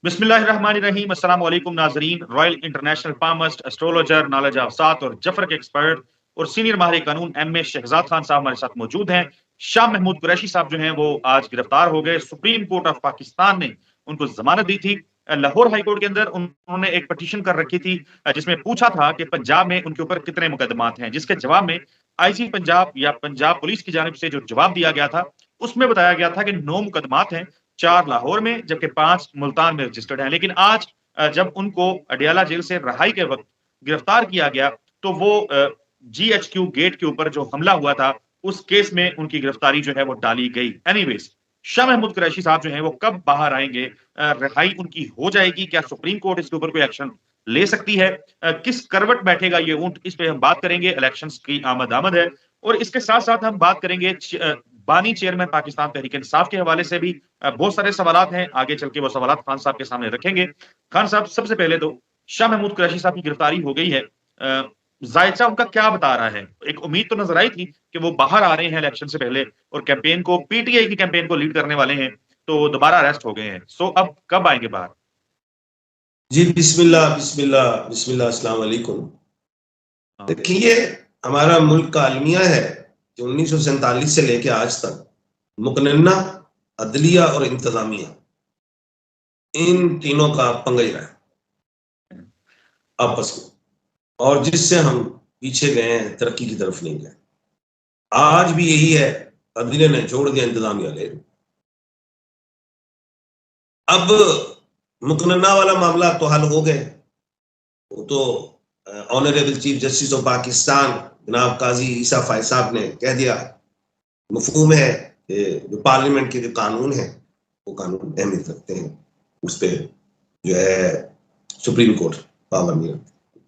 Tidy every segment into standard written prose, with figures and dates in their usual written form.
बिस्मिल्लाहिर्रहमानिर्रहीम। अस्सलाम वालेकुम नाजरीन। Royal international palmist, astrologer, knowledge of सात और जफर के एक्सपर्ट और सीनियर माहिर कानून एम ए शहजाद खान साहब हमारे साथ मौजूद हैं। शाह महमूद कुरैशी साहब जो हैं वो आज गिरफ्तार हो गए। सुप्रीम कोर्ट ऑफ पाकिस्तान ने उनको जमानत दी थी। लाहौर हाई कोर्ट के अंदर उन्होंने एक पटिशन कर रखी थी जिसमें पूछा था कि पंजाब में उनके ऊपर कितने मुकदमात हैं, जिसके जवाब में आईजी पंजाब या पंजाब पुलिस की जानिब से जो जवाब दिया गया था उसमें बताया गया था कि 9 मुकदमात हैं, 4 लाहौर में जबकि 5 मुल्तान में रजिस्टर्ड हैं। लेकिन आज जब उनको अडियाला जेल से रहाई के वक्त गिरफ्तार किया गया तो वो जीएचक्यू गेट के ऊपर जो हमला हुआ था उस केस में उनकी गिरफ्तारी जो है वो टाली गई। एनीवेज, शाह महमूद कुरैशी साहब जो हैं वो कब बाहर आएंगे, रिहाई उनकी हो जाएगी, क्या सुप्रीम कोर्ट इसके ऊपर कोई एक्शन ले सकती है, किस करवट बैठेगा ये ऊंट, इस पे हम बात करेंगे। इलेक्शंस की आमद है और इसके साथ साथ हम बात करेंगे बानी चेयरमैन पाकिस्तान तहरीक इंसाफ के हवाले से भी बहुत सारे सवालात हैं। आगे चल के वो सवालात खान साहब के सामने रखेंगे। खान साहब, सबसे पहले तो शाह महमूद कुरैशी साहब की गिरफ्तारी हो गई है, जायचा उनका क्या बता रहा है? एक उम्मीद तो नजर आई थी कि वो बाहर आ रहे हैं इलेक्शन से पहले और कैंपेन को, पीटीआई की कैंपेन को लीड करने वाले हैं, तो दोबारा अरेस्ट हो गए हैं। सो अब कब आएंगे बाहर? जी, बिस्मिल्लाह बिस्मिल्लाह बिस्मिल्लाह, अस्सलाम वालेकुम। देखिए, हमारा मुल्क का अलमिया है कि 1947 से लेकर आज तक मुकन्ना, अदलिया और इंतजामिया, इन तीनों का पंगा ही रहा है आपस में, और जिससे हम पीछे गए हैं, तरक्की की तरफ नहीं गए। आज भी यही है, अदलिया ने छोड़ दिया, इंतजामिया ले। अब मुकन्ना वाला मामला तो हल हो गए, वो तो honourable chief justice of Pakistan जनाब काजी ईसा फायद साहब ने कह दिया, मफहूम है कि जो पार्लियामेंट के जो कानून है वो कानून अहमियत रखते हैं, उस पर जो है सुप्रीम कोर्ट पावर नहीं रखती,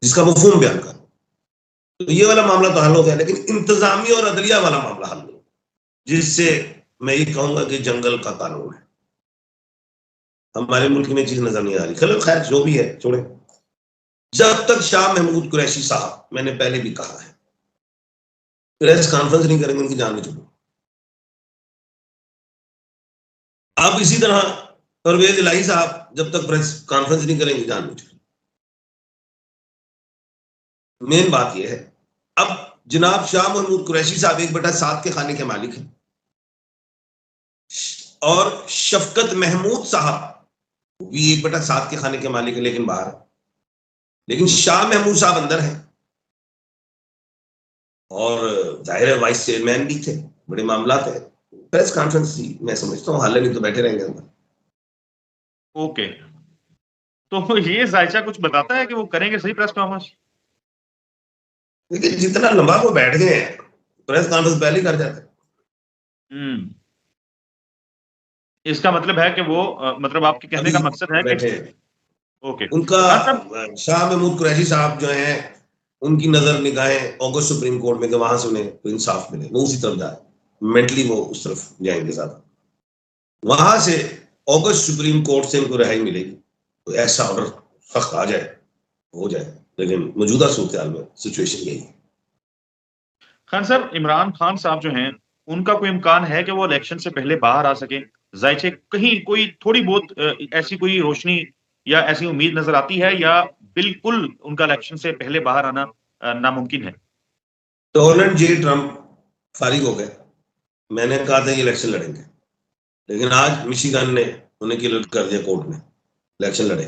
जिसका मफहूम बयान कर। तो ये वाला मामला तो हल हो गया, लेकिन इंतजामिया और अदलिया वाला मामला हल नहीं, जिससे मैं ये कहूंगा कि जंगल का कानून है। हमारे मुल्क में चीज नजर नहीं आ रही। खैर खैर, जो भी है छोड़े। जब तक शाह महमूद कुरैशी साहब, मैंने पहले भी कहा है, प्रेस कॉन्फ्रेंस नहीं करेंगे, उनकी जान नहीं छूटेगी। अब इसी तरह परवेज इलाही साहब जब तक प्रेस कॉन्फ्रेंस नहीं करेंगे, जान नहीं छूटेगी। मेन बात यह है, अब जनाब शाह महमूद कुरैशी साहब 1/7 के खाने के मालिक हैं, और शफकत महमूद साहब भी 1/7 के खाने के मालिक है, लेकिन बाहर। लेकिन शाह महमूद साहब अंदर हैं, और जाहिर है वाइस चेयरमैन भी थे, बड़े मामला थे। प्रेस कॉन्फ्रेंस मैं समझता हूँ हाल नहीं तो बैठे रहेंगे अंदर। ओके, तो ये जायचा कुछ बताता है कि वो करेंगे सही प्रेस कॉन्फ्रेंस? देखिए, जितना लंबा वो बैठ गए हैं, प्रेस कॉन्फ्रेंस पहले ही कर जाते। इसका मतलब है कि वो मतलब आपके कहने का मकसद है कि ओके, उनका शाह महमूद कुरैशी साहब जो हैं, उनकी नजर निगाहें अगस्त सुप्रीम कोर्ट में, कि वहां से उन्हें तो इंसाफ मिले, वो उसी तरफ जाए, मेंटली वो उस तरफ जाएंगे ज्यादा। वहां से अगस्त सुप्रीम कोर्ट से उनको रिहाई मिलेगी, तो ऐसा ऑर्डर सख्त आ जाए, हो जाए। लेकिन मौजूदा सूरत हाल में सिचुएशन यही है। खान साहब, इमरान खान साहब जो हैं, उनका कोई इम्कान है कि वो इलेक्शन से पहले बाहर आ सके? जायचे कहीं कोई थोड़ी बहुत ऐसी कोई रोशनी या ऐसी उम्मीद नजर आती है, या बिल्कुल उनका इलेक्शन से पहले बाहर आना नामुमकिन है? डोनाल्ड जे ट्रंप फारिग हो गए। मैंने कहा था ये इलेक्शन लड़ेंगे, लेकिन आज मिशिगन ने उन्हें क्लियर कर दिया, कोर्ट में इलेक्शन लड़े।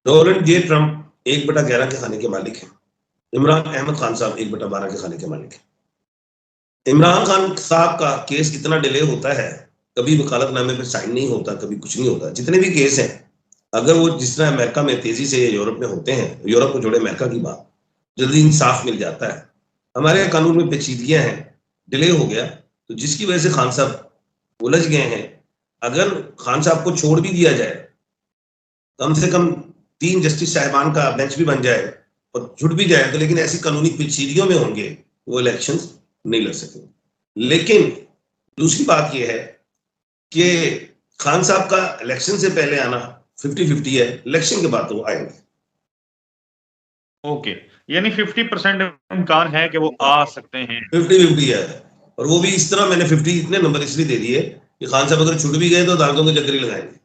डोनाल्ड जे ट्रंप 1/11 के खाने के मालिक हैं। इमरान अहमद खान साहब 1/12 के खाने के मालिक हैं। इमरान खान साहब का केस इतना डिले होता है, कभी वकालतनामे पे साइन नहीं होता, कभी कुछ नहीं होता। जितने भी केस हैं, अगर वो जिस तरह अमेरिका में तेजी से यूरोप में होते हैं, यूरोप को जोड़े अमेरिका की बात, जल्दी इंसाफ मिल जाता है। हमारे कानून में पेचीदगियां हैं, डिले हो गया, तो जिसकी वजह से खान साहब उलझ गए हैं। अगर खान साहब को छोड़ भी दिया जाए, कम से कम 3 जस्टिस साहिबान का बेंच भी बन जाए और छुट भी जाए, तो लेकिन ऐसी कानूनी पेचीदगियों में होंगे, वो इलेक्शन नहीं लड़ सकेंगे। लेकिन दूसरी बात यह है कि खान साहब का इलेक्शन से पहले आना 50-50 है, इलेक्शन के बाद तो वो आएंगे। ओके, यानी 50% इम्कान है कि वो आ सकते हैं। 50-50 है, और वो भी इस तरह, मैंने 50 इतने नंबर इसलिए दे दिए कि खान साहब अगर छूट भी गए तो दांतों की चक्करी लगाएंगे।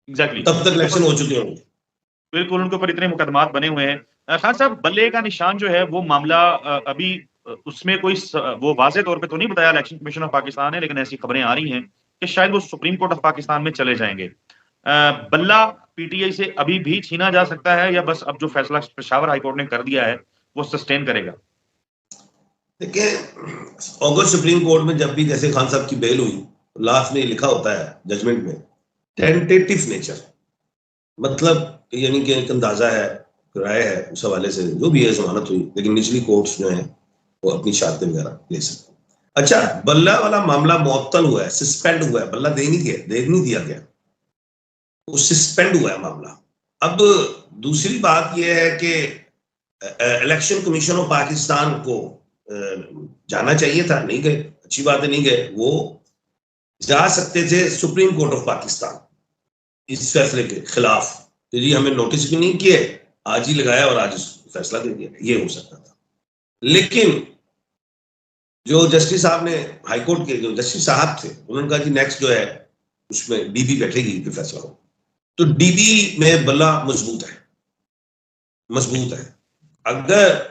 एग्जैक्टली। तब तक इलेक्शन हो चुके होंगे। बिल्कुल, उनके ऊपर इतने मुकदमात बने हुए हैं। खान साहब, बल्ले का निशान जो है वो मामला अभी उसमें कोई वो वाज़ेह तौर पे तो नहीं बताया इलेक्शन कमीशन ऑफ पाकिस्तान ने, लेकिन ऐसी खबरें आ रही हैं कि शायद वो सुप्रीम कोर्ट ऑफ पाकिस्तान में चले जाएंगे। बल्ला पीटीआई से अभी भी छीना जा सकता है या बस अब जो फैसला पेशावर हाईकोर्ट ने कर दिया है वो सस्टेन करेगा? देखिए, अगर सुप्रीम कोर्ट में जब भी जैसे खान साहब की बेल हुई, लास्ट में लिखा होता है जजमेंट में टेंटेटिव नेचर, मतलब यानी कि एक अंदाजा है, राय है, उस हवाले से जो भी है जमानत हुई, लेकिन निचली कोर्ट्स जो है वो अपनी शर्तें वगैरह ले सकते। अच्छा, बल्ला वाला मामला मुअत्तल हुआ है, सस्पेंड हुआ है, बल्ला दे नहीं दिया गया, वो सस्पेंड हुआ है मामला। अब दूसरी बात यह है कि इलेक्शन कमीशन ऑफ पाकिस्तान को जाना चाहिए था, नहीं गए, अच्छी बात है नहीं गए। वो जा सकते थे सुप्रीम कोर्ट ऑफ पाकिस्तान इस फैसले के खिलाफ, तो जी हमें नोटिस भी नहीं किए, आज ही लगाया और आज फैसला दे दिया, ये हो सकता था। लेकिन जो जस्टिस साहब ने, हाईकोर्ट के जो जस्टिस साहब थे, उन्होंने कहा कि नेक्स्ट जो है उसमें डीबी बैठेगी कि फैसला हो, तो डीबी में बल्ला मजबूत है, मजबूत है। अगर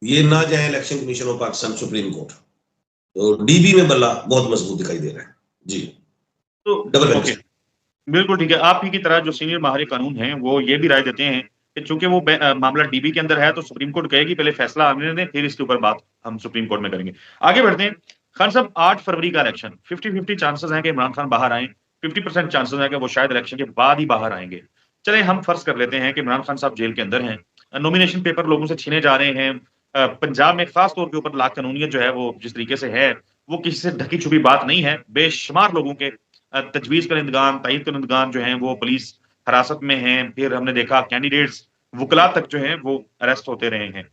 ये ना जाए election commission of Pakistan supreme court, तो डीबी में बल्ला बहुत मजबूत दिखाई दे रहा है जी। तो डबल ओके, बिल्कुल ठीक है। आप ही की तरह जो सीनियर माहिर कानून हैं वो ये भी राय देते हैं कि चूंकि वो मामला डीबी के अंदर है तो सुप्रीम कोर्ट कहेगी पहले फैसला आने दें, फिर इसके ऊपर बात हम सुप्रीम कोर्ट में करेंगे। आगे बढ़ते हैं। खान साहब, 8 फरवरी का इलेक्शन, 50-50 चांसेस हैं कि इमरान खान बाहर आए, 50% चांसेस हैं कि वो शायद इलेक्शन के बाद ही बाहर आएंगे। चले हम फर्ज कर लेते हैं कि इमरान खान साहब जेल के अंदर हैं, नॉमिनेशन पेपर लोगों से छीने जा रहे हैं। पंजाब में खास तौर के ऊपर लाकानूनियत जो है वो जिस तरीके से है, वो किसी से ढकी छुपी बात नहीं है। बेशुमार लोगों के तजवीज़ कंदगान, तायीद कंदगान जो हैं वो पुलिस हिरासत में हैं। फिर हमने देखा कैंडिडेट्स, वुकला तक जो हैं वो अरेस्ट होते रहे हैं।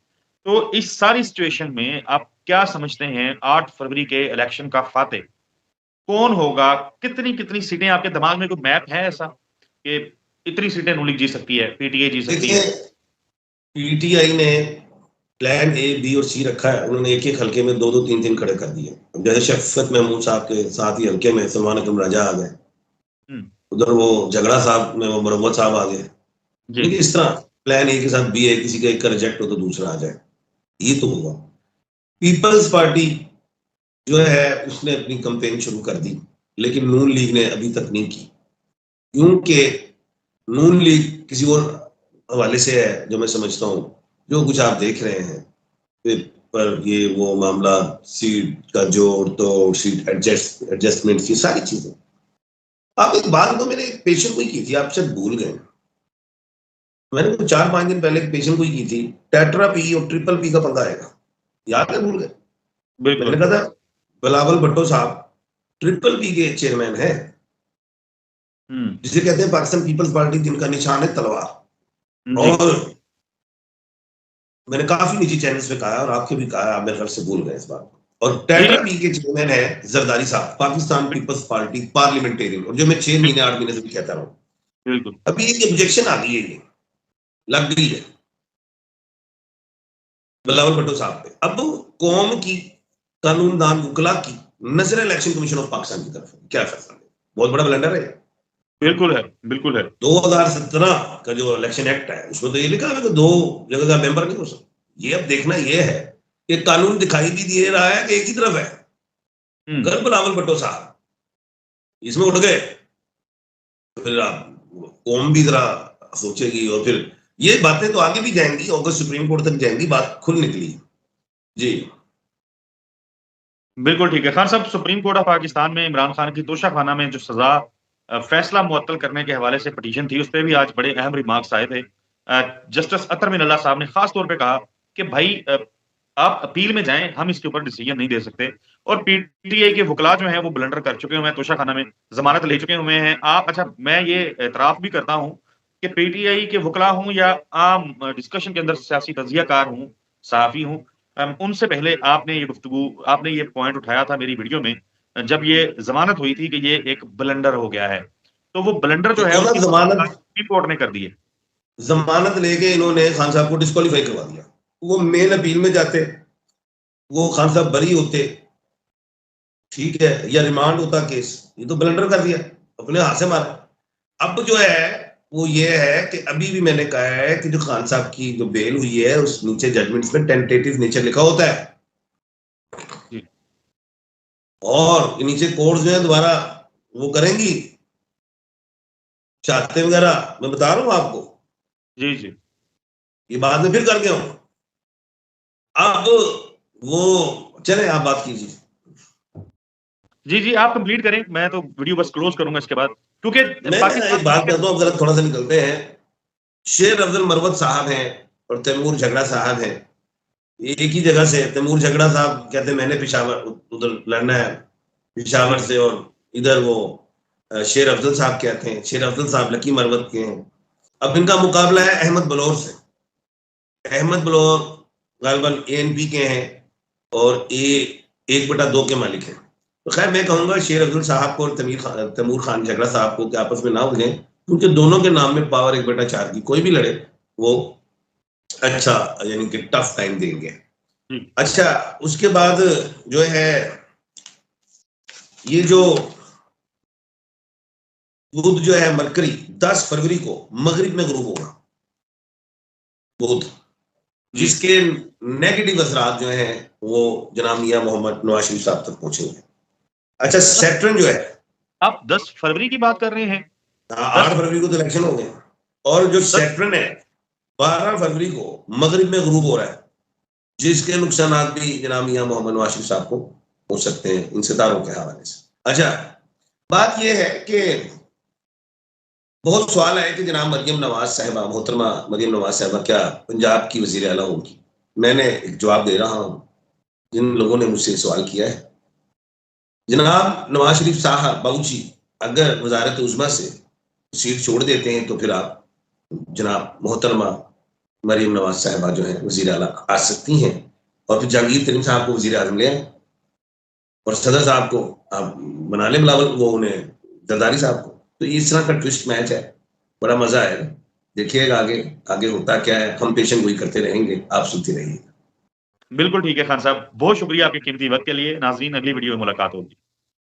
तो इस सारी सिचुएशन में आप क्या समझते हैं 8 फरवरी के इलेक्शन का फातेह कौन होगा? कितनी-कितनी सीटें आपके दिमाग में कोई मैप है ऐसा कि इतनी सीटें नून लीग जीत सकती है, पीटीआई जीत सकती देखिए, है? पीटीआई ने प्लान ए, बी और सी रखा है। उन्होंने एक-एक हल्के में 2-2 3-3 खड़े कर दिए। जैसे शफकत महमूद साहब के साथ ही हल्के में सलमान अकरम राजा आ गए, हुँ, उधर वो झगड़ा साहब में वो मुरव्वत साहब आ गए। जी, लेकिन इस तरह प्लान ए के साथ बी है, किसी का एक का रिजेक्ट हो तो दूसरा आ जाए, ये तो होगा। पीपल्स पार्टी जो है उसने अपनी कैंपेन शुरू कर दी, लेकिन नून लीग ने अभी तक नहीं की, क्योंकि नून लीग किसी और हवाले से है जो मैं समझता हूँ। जो कुछ आप देख रहे हैं पर ये वो मामला, सीट का जोड़ तोड़, सीट एडजस्टमेंट, ये सारी चीजें। आप एक बात तो मैंने एक पेशेंट को ही की थी, आप शायद भूल गए। मैंने कुछ 4-5 दिन पहले एक पेशेंट को ही की थी, टेट्रा पी और ट्रिपल पी का पंगा आएगा, याद है? भूल गए? मैंने बिल्कुल। कहा था बिलावल भुट्टो साहब ट्रिपल पी के चेयरमैन है, हुँ, जिसे कहते हैं पाकिस्तान पीपल्स पार्टी, जिनका निशान है तलवार। जी, और मैंने काफी निजी चैनल्स पे कहा और आपके भी कहा, आप मेरे घर से भूल गए इस बात को। और जी, टेट्रा जी, पी के चेयरमैन है जरदारी साहब, पाकिस्तान पीपल्स पार्टी पार्लियामेंटेरियन, और जो मैं 6 महीने 8 महीने से भी कहता रहा हूँ। बिल्कुल। अभी एक ऑब्जेक्शन आ गई है, ये लग गई है बिलावल भुट्टो साहब पे। अब कौम की, कानूनदान वकला की नजर इलेक्शन कमीशन ऑफ पाकिस्तान की तरफ है, क्या फैसला? बहुत बड़ा ब्लंडर है। बिल्कुल है, बिल्कुल है। 2017 का जो इलेक्शन एक्ट है उसमें तो ये लिखा है कि 2 जगह का मेंबर नहीं हो सकता। ये अब देखना ये है कि कानून दिखाई भी दे रहा है कि एक ही तरफ है। हुँ, अगर बिलावल भुट्टो साहब इसमें उठ गए तो फिर आप कौम भी जरा सोचेगी, और फिर ये बातें तो आगे भी जाएंगी, अगस्त सुप्रीम कोर्ट तक जाएंगी, बात खुल निकली जी। बिल्कुल ठीक है। खान साहब, सुप्रीम कोर्ट ऑफ पाकिस्तान में इमरान खान की तोशाखाना में जो सज़ा फैसला मुअत्तल करने के हवाले से पिटीशन थी, उसपे भी आज बड़े अहम रिमार्क्स आए थे। जस्टिस अतर मिनल्ला साहब ने खास तौर पे कहा कि भाई आप अपील में जाएँ, हम इसके ऊपर डिसीजन नहीं दे सकते। और पीटीआई के वुकला जो हैं वो ब्लंडर कर चुके हुए हैं, तोशाखाना में ज़मानत ले चुके हुए हैं। आप अच्छा, मैं ये एतराफ़ भी करता हूँ कि पीटीआई के वुकला हों या आम डिस्कशन के अंदर सियासी तज्ज़ियाकार हों, सहाफ़ी हों, उनसे पहले आपने ये गुफ्तगू, आपने ये पॉइंट उठाया था मेरी वीडियो में, जब ये ज़मानत हुई थी कि ये एक ब्लंडर हो गया है। तो वो ब्लंडर जो है देखो ना, उसकी जमानत सुप्रीम कोर्ट ने कर दी है। जमानत लेके इन्होंने खान साहब को डिस्क्वालीफाई करवा दिया। वो मेन अपील में जाते, वो खान साहब बरी होते, ठीक है, या रिमांड होता केस, ये तो ब्लंडर कर दिया, अपने हाथ से मारा। अब जो है वो ये है कि अभी भी मैंने कहा है कि जो खान साहब की जो बेल हुई है उस नीचे जजमेंट्स में टेंटेटिव नेचर लिखा होता है, जी और नीचे कोर्ट जो है दोबारा वो करेंगी चाहते वगैरह, मैं बता रहा हूँ आपको, जी जी ये बाद में फिर करके हूँ। अब वो चले, आप बात कीजिए। जी जी, आप कंप्लीट करें, मैं तो वीडियो बस क्लोज करूंगा इसके बाद, क्योंकि मैं पाकिस्तान एक बात करता हूँ, अब जरा थोड़ा सा निकलते हैं। शेर अफजल मरवत साहब हैं और तैमूर झगड़ा साहब हैं, ये एक ही जगह से। तैमूर झगड़ा साहब कहते हैं मैंने पेशावर उधर लड़ना है जी पेशावर से, और इधर वो शेर अफजल साहब कहते हैं, शेर अफजल साहब लकी मरवत के हैं। अब इनका मुकाबला है अहमद बलोर से। अहमद बलोर गालिबन एएनपी के हैं और ए 1/2 के मालिक हैं। तो खैर मैं कहूंगा शेर अब्दुल साहब को और तैमूर खान झगड़ा साहब को कि आपस में ना उलझें, क्योंकि दोनों के नाम में पावर 1/4 की, कोई भी लड़े वो अच्छा, यानी कि टफ टाइम देंगे। जी अच्छा, उसके बाद जो है ये जो बुध जो है मरकरी 10 फरवरी को मगरिब में ग्रुप होगा बुध, जी जिसके नेगेटिव असरात जो हैं वो जनाब मियां मोहम्मद नवाज शरीफ साहब तक पहुंचेंगे। अच्छा, सैटर्न जो है, आप 10 फरवरी की बात कर रहे हैं? 8 10 फरवरी को तो इलेक्शन हो गए, और जो 10 सैटर्न है 12 फरवरी को मगरिब में ग्रुप हो रहा है, जिसके नुकसान भी जनाब मियां मोहम्मद नवाज शरीफ साहब को हो सकते हैं इन सितारों के हवाले से। अच्छा, बात यह है कि बहुत सवाल है कि जनाब मरियम नवाज साहिबा, मोहतरमा मरियम नवाज साहिबा क्या पंजाब की वजीर आला होगी? मैंने एक जवाब दे रहा हूं जिन लोगों ने मुझसे सवाल किया है। जनाब नवाज शरीफ साहब बाबूजी अगर वजारत उज़्मा से सीट छोड़ देते हैं तो फिर आप जनाब मोहतरमा मरियम नवाज साहिबा जो है वजीर आला आ सकती हैं, और फिर जहांगीर तरीन साहब को वजीर आजम ले आए, और सदर साहब को आप बना लें बिलावल, वो उन्हें जरदारी साहब को। तो इस तरह का ट्विस्ट मैच है, बड़ा मजा आएगा। देखिएगा आगे आगे होता क्या है, हम पेशन गोई करते रहेंगे, आप सुनते रहिए। बिल्कुल ठीक है खान साहब, बहुत शुक्रिया आपके कीमती वक्त के लिए। नाज़रीन, अगली वीडियो में मुलाकात होगी।